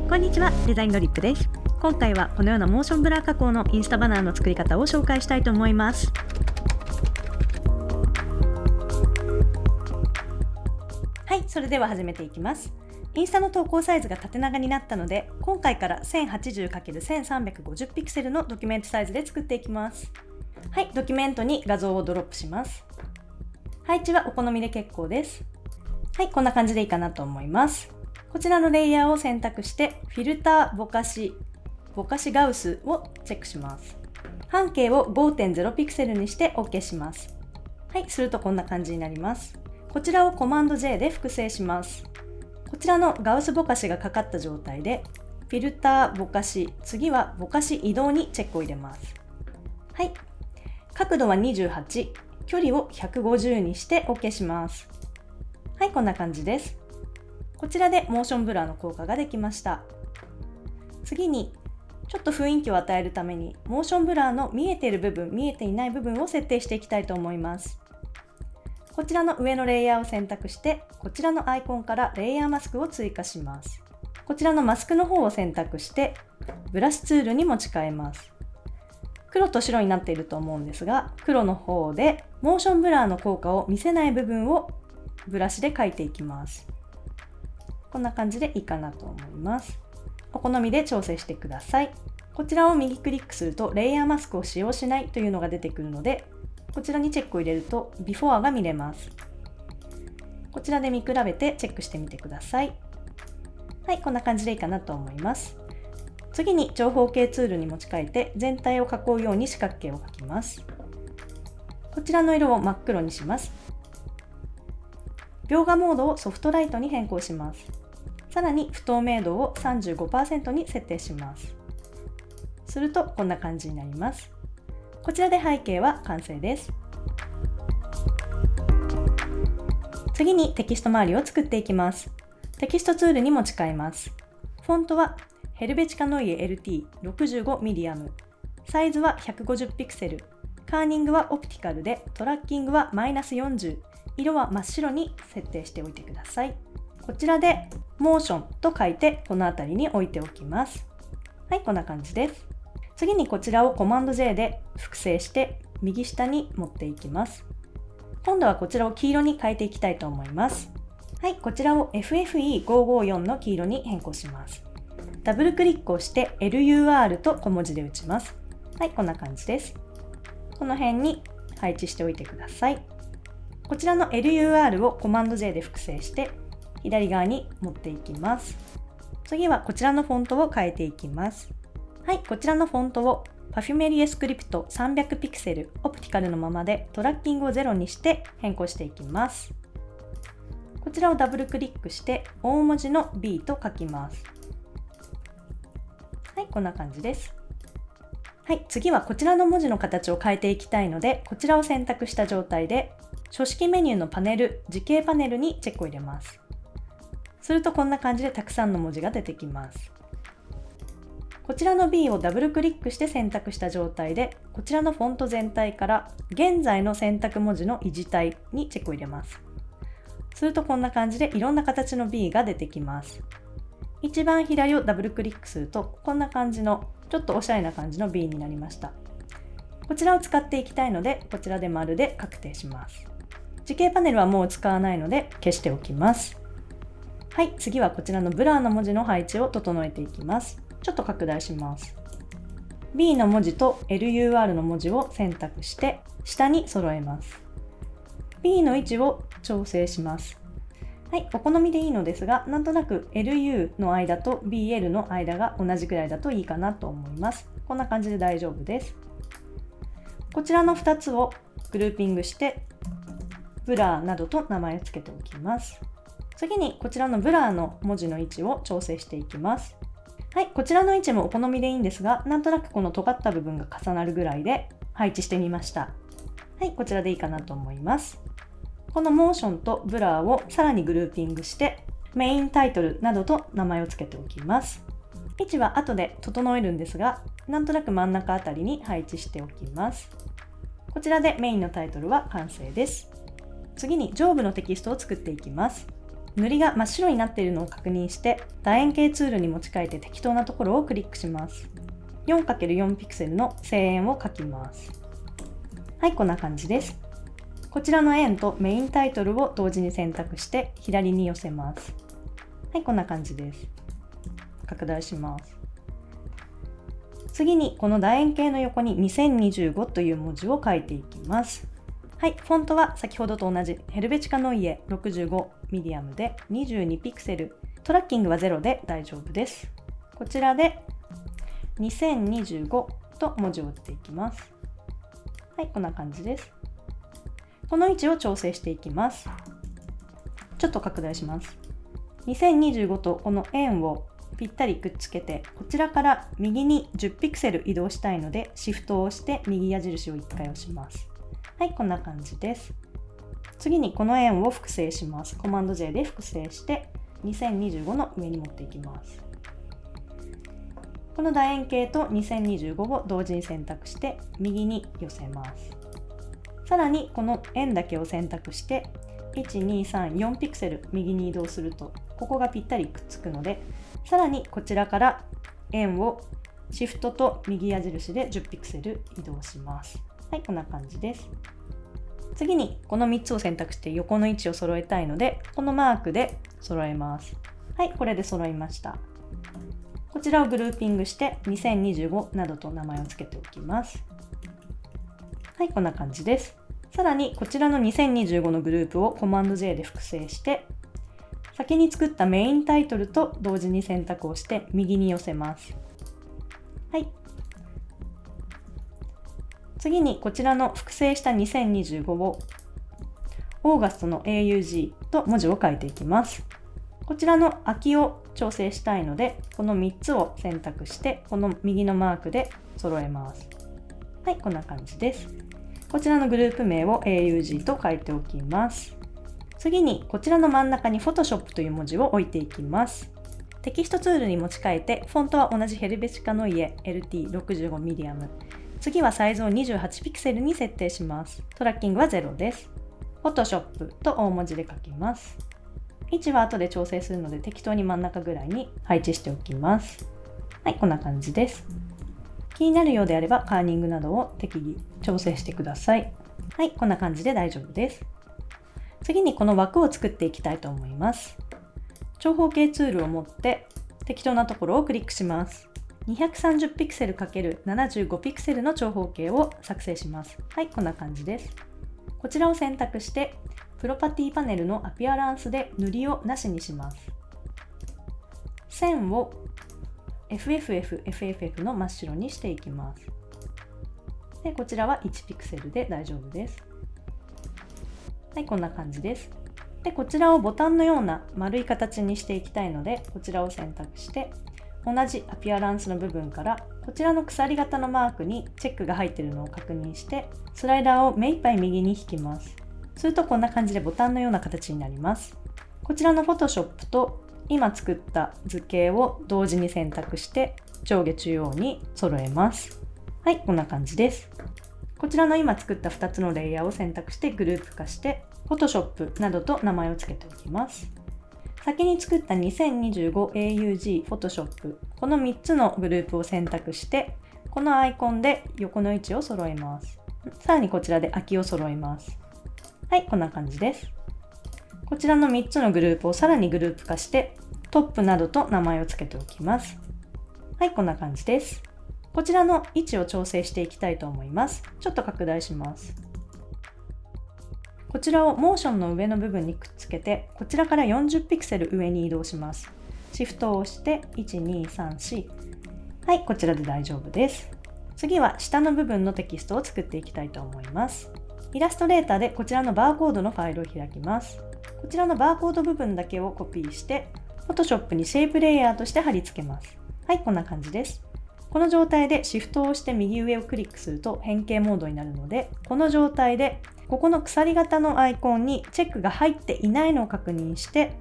こんにちは、デザインドリップです。今回はこのようなモーションブラー加工のインスタバナーの作り方を紹介したいと思います。はい、それでは始めていきます。インスタの投稿サイズが縦長になったので、今回から 1080×1350 ピクセルのドキュメントサイズで作っていきます。はい、ドキュメントに画像をドロップします。配置はお好みで結構です。はい、こんな感じでいいかなと思います。こちらのレイヤーを選択して、フィルターぼかしガウスをチェックします。半径を 5.0 ピクセルにして OK します。はい、するとこんな感じになります。こちらをコマンド J で複製します。こちらのガウスぼかしがかかった状態で、フィルターぼかし、次はぼかし移動にチェックを入れます。はい、角度は28、距離を150にして OK します。はい、こんな感じです。こちらでモーションブラーの効果ができました。次に、ちょっと雰囲気を与えるために、モーションブラーの見えている部分、見えていない部分を設定していきたいと思います。こちらの上のレイヤーを選択して、こちらのアイコンからレイヤーマスクを追加します。こちらのマスクの方を選択して、ブラシツールに持ち替えます。黒と白になっていると思うんですが、黒の方でモーションブラーの効果を見せない部分をブラシで描いていきます。こんな感じでいいかなと思います。お好みで調整してください。こちらを右クリックするとレイヤーマスクを使用しないというのが出てくるので、こちらにチェックを入れるとビフォアが見れます。こちらで見比べてチェックしてみてください。はい、こんな感じでいいかなと思います。次に長方形ツールに持ち替えて全体を囲うように四角形を描きます。こちらの色を真っ黒にします。描画モードをソフトライトに変更します。さらに不透明度を 35% に設定します。するとこんな感じになります。こちらで背景は完成です。次にテキスト周りを作っていきます。テキストツールに持ち替えます。フォントはヘルベチカノイエ LT65 ミディアム。サイズは150ピクセル。カーニングはオプティカルで、トラッキングは-40。色は真っ白に設定しておいてください。こちらでモーションと書いてこの辺りに置いておきます。はい、こんな感じです。次にこちらをコマンド J で複製して右下に持っていきます。今度はこちらを黄色に変えていきたいと思います。はい、こちらを FFE554 の黄色に変更します。ダブルクリックをして LUR と小文字で打ちます。はい、こんな感じです。この辺に配置しておいてください。こちらの LUR をコマンド J で複製して左側に持っていきます。次はこちらのフォントを変えていきます。はい、こちらのフォントを Perfumerie Script 300ピクセルオプティカルのままでトラッキングを0にして変更していきます。こちらをダブルクリックして大文字の B と書きます。はい、こんな感じです。はい、次はこちらの文字の形を変えていきたいので、こちらを選択した状態で書式メニューのパネル、時系パネルにチェックを入れます。するとこんな感じでたくさんの文字が出てきます。こちらの B をダブルクリックして選択した状態で、こちらのフォント全体から現在の選択文字の異字体にチェックを入れます。するとこんな感じでいろんな形の B が出てきます。一番左をダブルクリックするとこんな感じのちょっとおしゃれな感じの B になりました。こちらを使っていきたいので、こちらで丸で確定します。時系パネルはもう使わないので消しておきます。はい、次はこちらのブラーの文字の配置を整えていきます。ちょっと拡大します。B の文字と LUR の文字を選択して下に揃えます。B の位置を調整します。はい、お好みでいいのですが、なんとなく LU の間と BL の間が同じくらいだといいかなと思います。こんな感じで大丈夫です。こちらの2つをグルーピングしてブラーなどと名前を付けておきます。次にこちらのブラーの文字の位置を調整していきます。はい、こちらの位置もお好みでいいんですが、なんとなくこの尖った部分が重なるぐらいで配置してみました。はい、こちらでいいかなと思います。このモーションとブラーをさらにグルーピングしてメインタイトルなどと名前を付けておきます。位置は後で整えるんですが、なんとなく真ん中あたりに配置しておきます。こちらでメインのタイトルは完成です。次に上部のテキストを作っていきます。塗りが真っ白になっているのを確認して楕円形ツールに持ち替えて適当なところをクリックします。4×4 ピクセルの正円を描きます。はい、こんな感じです。こちらの円とメインタイトルを同時に選択して左に寄せます。はい、こんな感じです。拡大します。次にこの楕円形の横に2025という文字を書いていきます。はい、フォントは先ほどと同じヘルベチカノイエ65ミディアムで22ピクセル、トラッキングは0で大丈夫です。こちらで2025と文字を打っていきます。はい、こんな感じです。この位置を調整していきます。ちょっと拡大します。2025とこの円をぴったりくっつけて、こちらから右に10ピクセル移動したいので、シフトを押して右矢印を1回押します。はい、こんな感じです。次にこの円を複製します。コマンド J で複製して2025の上に持っていきます。この楕円形と2025を同時に選択して右に寄せます。さらにこの円だけを選択して1、2、3、4ピクセル右に移動するとここがぴったりくっつくので、さらにこちらから円をシフトと右矢印で10ピクセル移動します。はい、こんな感じです。次にこの3つを選択して横の位置を揃えたいので、このマークで揃えます。はい、これで揃いました。こちらをグルーピングして2025などと名前を付けておきます。はい、こんな感じです。さらにこちらの2025のグループをコマンド J で複製して、先に作ったメインタイトルと同時に選択をして右に寄せます。はい。次にこちらの複製した2025をオーガストの AUG と文字を書いていきます。こちらの空きを調整したいので、この3つを選択してこの右のマークで揃えます。はい、こんな感じです。こちらのグループ名を AUG と書いておきます。次にこちらの真ん中に Photoshop という文字を置いていきます。テキストツールに持ち替えて、フォントは同じヘルベチカノイエ LT65 ミディアム。次はサイズを28ピクセルに設定します。トラッキングは0です。Photoshop と大文字で書きます。位置は後で調整するので適当に真ん中ぐらいに配置しておきます。はい、こんな感じです。気になるようであればカーニングなどを適宜調整してください。はい、こんな感じで大丈夫です。次にこの枠を作っていきたいと思います。長方形ツールを持って適当なところをクリックします。230ピクセル ×75 ピクセルの長方形を作成します。はい、こんな感じです。こちらを選択して、プロパティパネルのアピアランスで塗りをなしにします。線を FFF の真っ白にしていきます。で、こちらは1ピクセルで大丈夫です。はい、こんな感じです。で、こちらをボタンのような丸い形にしていきたいので、こちらを選択して、同じアピアランスの部分から、こちらの鎖型のマークにチェックが入っているのを確認して、スライダーを目いっぱい右に引きます。するとこんな感じでボタンのような形になります。こちらの Photoshop と今作った図形を同時に選択して、上下中央に揃えます。はい、こんな感じです。こちらの今作った2つのレイヤーを選択してグループ化して Photoshop などと名前を付けておきます。先に作った 2025AUG Photoshop この3つのグループを選択してこのアイコンで横の位置を揃えます。さらにこちらで空きを揃えます。はい、こんな感じです。こちらの3つのグループをさらにグループ化してトップなどと名前を付けておきます。はい、こんな感じです。こちらの位置を調整していきたいと思います。ちょっと拡大します。こちらをモーションの上の部分にくっつけて、こちらから40ピクセル上に移動します。シフトを押して、1、2、3、4。はい、こちらで大丈夫です。次は下の部分のテキストを作っていきたいと思います。イラストレーターでこちらのバーコードのファイルを開きます。こちらのバーコード部分だけをコピーして、Photoshop にシェイプレイヤーとして貼り付けます。はい、こんな感じです。この状態でシフトを押して右上をクリックすると変形モードになるので、この状態でここの鎖型のアイコンにチェックが入っていないのを確認して、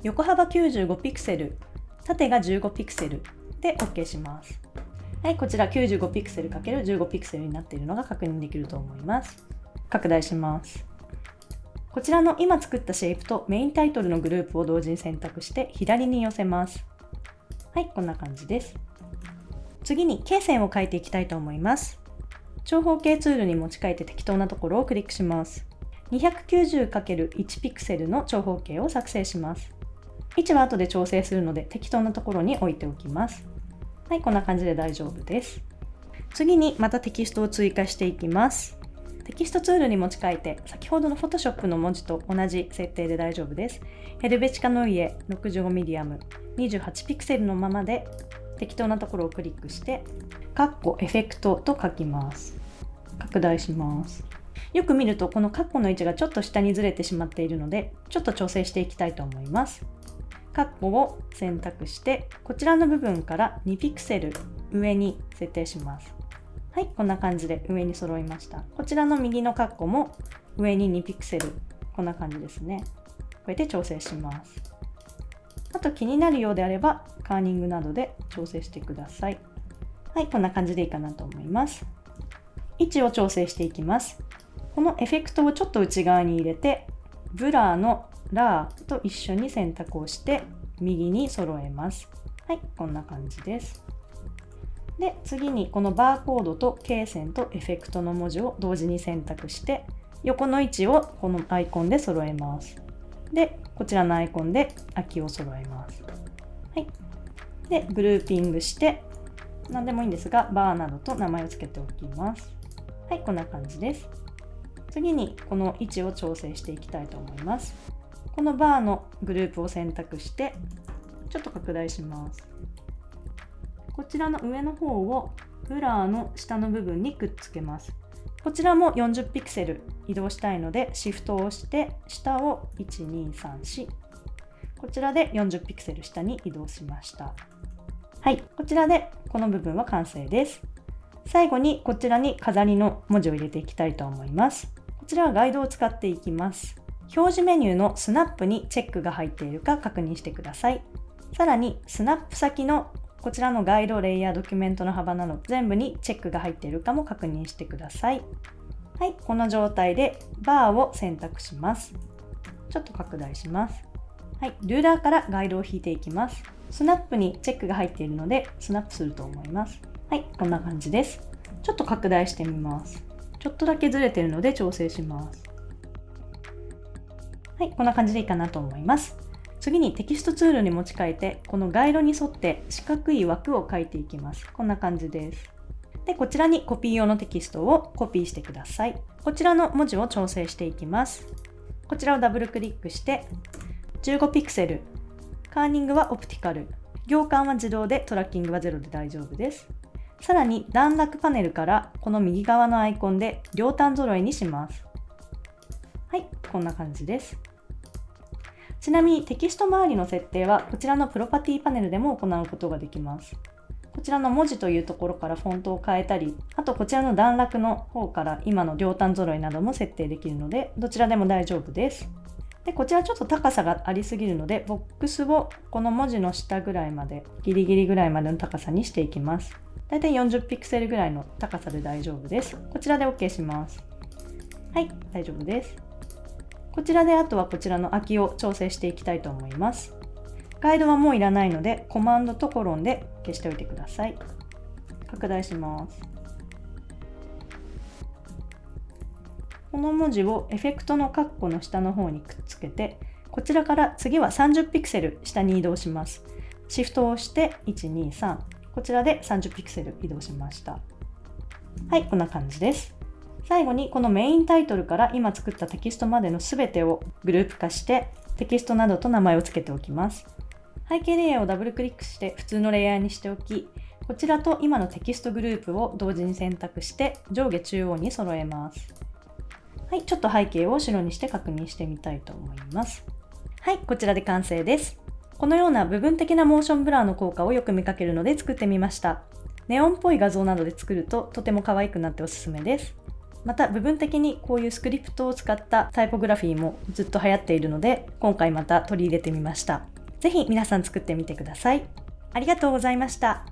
横幅95ピクセル、縦が15ピクセルで OK します。はい、こちら95ピクセル ×15 ピクセルになっているのが確認できると思います。拡大します。こちらの今作ったシェイプとメインタイトルのグループを同時に選択して左に寄せます。はい、こんな感じです。次に罫線を描いていきたいと思います。長方形ツールに持ち替えて適当なところをクリックします。290×1 ピクセルの長方形を作成します。位置は後で調整するので適当なところに置いておきます。はい、こんな感じで大丈夫です。次にまたテキストを追加していきます。テキストツールに持ち替えて先ほどの Photoshop の文字と同じ設定で大丈夫です。ヘルベチカノイエ65ミディアム28ピクセルのままで適当なところをクリックしてカッコエフェクトと書きます。拡大します。よく見るとこのカッコの位置がちょっと下にずれてしまっているのでちょっと調整していきたいと思います。カッコを選択してこちらの部分から2ピクセル上に設定します。はい、こんな感じで上に揃いました。こちらの右のカッコも上に2ピクセル、こんな感じですね。こうやって調整します。あと気になるようであればカーニングなどで調整してください。はい、こんな感じでいいかなと思います。位置を調整していきます。このエフェクトをちょっと内側に入れて、ブラーのラーと一緒に選択をして右に揃えます。はい、こんな感じです。で、次にこのバーコードと罫線とエフェクトの文字を同時に選択して横の位置をこのアイコンで揃えます。で、こちらのアイコンで空きを揃えます。はい。で、グルーピングして何でもいいんですがバーなどと名前を付けておきます。はい、こんな感じです。次にこの位置を調整していきたいと思います。このバーのグループを選択してちょっと拡大します。こちらの上の方をブラーの下の部分にくっつけます。こちらも40ピクセル移動したいのでシフトを押して下を1234、こちらで40ピクセル下に移動しました。はい、こちらでこの部分は完成です。最後にこちらに飾りの文字を入れていきたいと思います。こちらはガイドを使っていきます。表示メニューのスナップにチェックが入っているか確認してください。さらにスナップ先のこちらのガイド、レイヤー、ドキュメントの幅など全部にチェックが入っているかも確認してください。はい、この状態でバーを選択します。ちょっと拡大します。はい、ルーラーからガイドを引いていきます。スナップにチェックが入っているのでスナップすると思います。はい、こんな感じです。ちょっと拡大してみます。ちょっとだけずれているので調整します。はい、こんな感じでいいかなと思います。次にテキストツールに持ち替えてこのガイドに沿って四角い枠を書いていきます。こんな感じです。で、こちらにコピー用のテキストをコピーしてください。こちらの文字を調整していきます。こちらをダブルクリックして15ピクセル、カーニングはオプティカル、行間は自動でトラッキングは0で大丈夫です。さらに段落パネルからこの右側のアイコンで両端揃いにします。はい、こんな感じです。ちなみにテキスト周りの設定はこちらのプロパティパネルでも行うことができます。こちらの文字というところからフォントを変えたり、あとこちらの段落の方から今の両端揃いなども設定できるので、どちらでも大丈夫です。で、こちらちょっと高さがありすぎるので、ボックスをこの文字の下ぐらいまで、ギリギリぐらいまでの高さにしていきます。だいたい40ピクセルぐらいの高さで大丈夫です。こちらで OK します。はい、大丈夫です。こちらであとはこちらの空きを調整していきたいと思います。ガイドはもういらないのでコマンドとコロンで消しておいてください。拡大します。この文字をエフェクトのカッコの下の方にくっつけて、こちらから次は30ピクセル下に移動します。シフトを押して123、こちらで30ピクセル移動しました。はい、こんな感じです。最後にこのメインタイトルから今作ったテキストまでのすべてをグループ化してテキストなどと名前を付けておきます。背景レイヤーをダブルクリックして普通のレイヤーにしておき、こちらと今のテキストグループを同時に選択して上下中央に揃えます。はい、ちょっと背景を白にして確認してみたいと思います。はい、こちらで完成です。このような部分的なモーションブラーの効果をよく見かけるので作ってみました。ネオンっぽい画像などで作るととても可愛くなっておすすめです。また部分的にこういうスクリプトを使ったタイポグラフィーもずっと流行っているので今回また取り入れてみました。ぜひ皆さん作ってみてください。ありがとうございました。